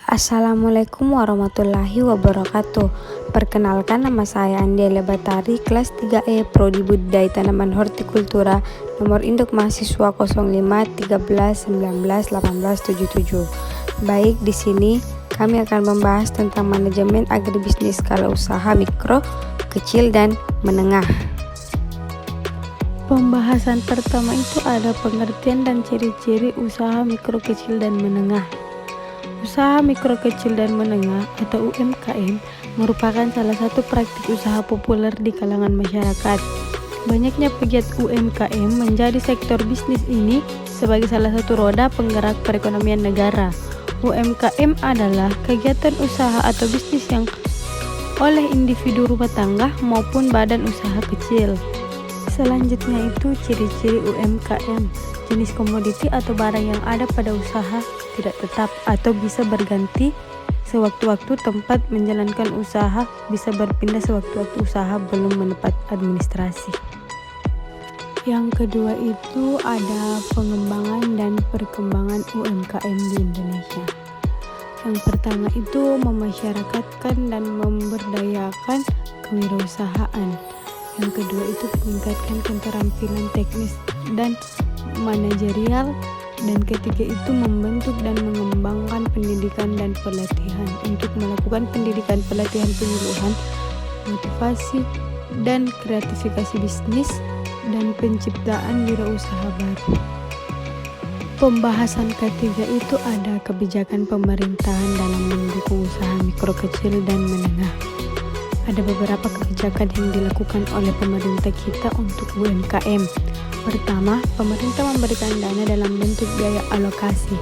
Assalamualaikum warahmatullahi wabarakatuh. Perkenalkan, nama saya Andiela Batari, kelas 3E Prodi Budidaya Tanaman Hortikultura, nomor induk mahasiswa 0513191877. Baik, di sini kami akan membahas tentang manajemen agribisnis skala usaha mikro, kecil, dan menengah. Pembahasan pertama itu ada pengertian dan ciri-ciri usaha mikro, kecil, dan menengah. Usaha mikro, kecil, dan menengah atau UMKM merupakan salah satu praktik usaha populer di kalangan masyarakat. Banyaknya pegiat UMKM menjadi sektor bisnis ini sebagai salah satu roda penggerak perekonomian negara. UMKM adalah kegiatan usaha atau bisnis yang oleh individu rumah tangga maupun badan usaha kecil. Selanjutnya itu ciri-ciri UMKM. Jenis komoditi atau barang yang ada pada usaha tidak tetap atau bisa berganti sewaktu-waktu. Tempat menjalankan usaha bisa berpindah sewaktu-waktu usaha belum mendapat administrasi. Yang kedua itu ada pengembangan dan perkembangan UMKM di Indonesia. Yang pertama itu memasyarakatkan dan memberdayakan kewirausahaan. Yang kedua itu meningkatkan keterampilan teknis dan manajerial, dan ketiga itu membentuk dan mengembangkan pendidikan dan pelatihan untuk melakukan pendidikan, pelatihan, penyuluhan, motivasi dan kreatifikasi bisnis, dan penciptaan wirausaha baru. Pembahasan ketiga itu ada kebijakan pemerintahan dalam mendukung usaha mikro, kecil, dan menengah. Ada beberapa kebijakan yang dilakukan oleh pemerintah kita untuk UMKM. Pertama, pemerintah memberikan dana dalam bentuk biaya alokasi.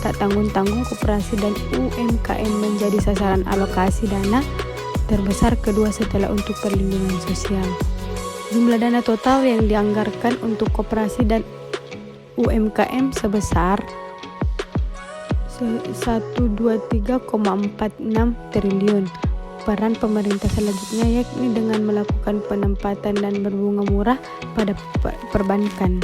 Tak tanggung-tanggung, koperasi dan UMKM menjadi sasaran alokasi dana terbesar kedua setelah untuk perlindungan sosial. Jumlah dana total yang dianggarkan untuk koperasi dan UMKM sebesar 123,46 triliun. Peran pemerintah selanjutnya yakni dengan melakukan penempatan dan berbunga murah pada perbankan.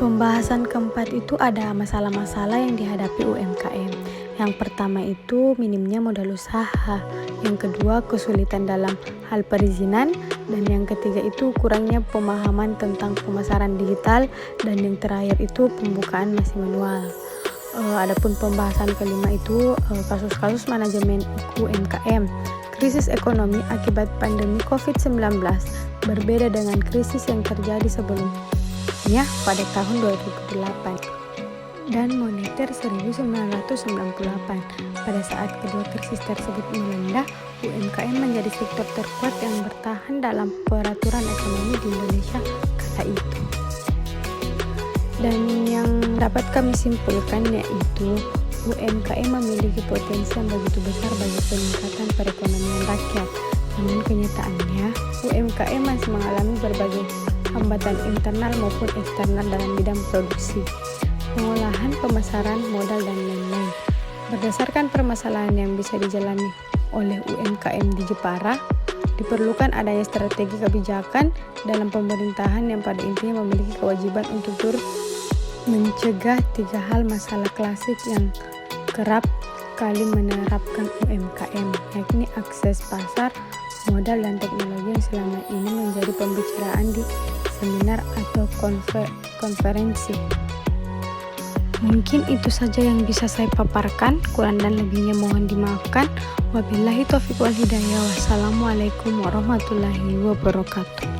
Pembahasan keempat itu ada masalah-masalah yang dihadapi UMKM. Yang pertama itu minimnya modal usaha, yang kedua kesulitan dalam hal perizinan, dan yang ketiga itu kurangnya pemahaman tentang pemasaran digital, dan yang terakhir itu pembukaan masih manual. Adapun pembahasan kelima itu kasus-kasus manajemen UMKM. Krisis ekonomi akibat pandemi COVID-19 berbeda dengan krisis yang terjadi sebelumnya pada tahun 2008 dan moneter 1998. Pada saat kedua krisis tersebut melanda, UMKM menjadi sektor terkuat yang bertahan dalam peraturan ekonomi di Indonesia kala itu. Dan yang dapat kami simpulkan yaitu UMKM memiliki potensi yang begitu besar bagi peningkatan perekonomian rakyat. Namun kenyataannya UMKM masih mengalami berbagai hambatan internal maupun eksternal dalam bidang produksi, pengolahan, pemasaran, modal, dan lain-lain. Berdasarkan permasalahan yang bisa dijalani oleh UMKM di Jepara, diperlukan adanya strategi kebijakan dalam pemerintahan yang pada intinya memiliki kewajiban untuk turut mencegah tiga hal masalah klasik yang kerap kali menerapkan UMKM, yakni akses pasar, modal, dan teknologi yang selama ini menjadi pembicaraan di seminar atau konferensi. Mungkin itu saja yang bisa saya paparkan, kurang dan lebihnya mohon dimaafkan. Wabillahi taufiq wal hidayah. Wassalamualaikum warahmatullahi wabarakatuh.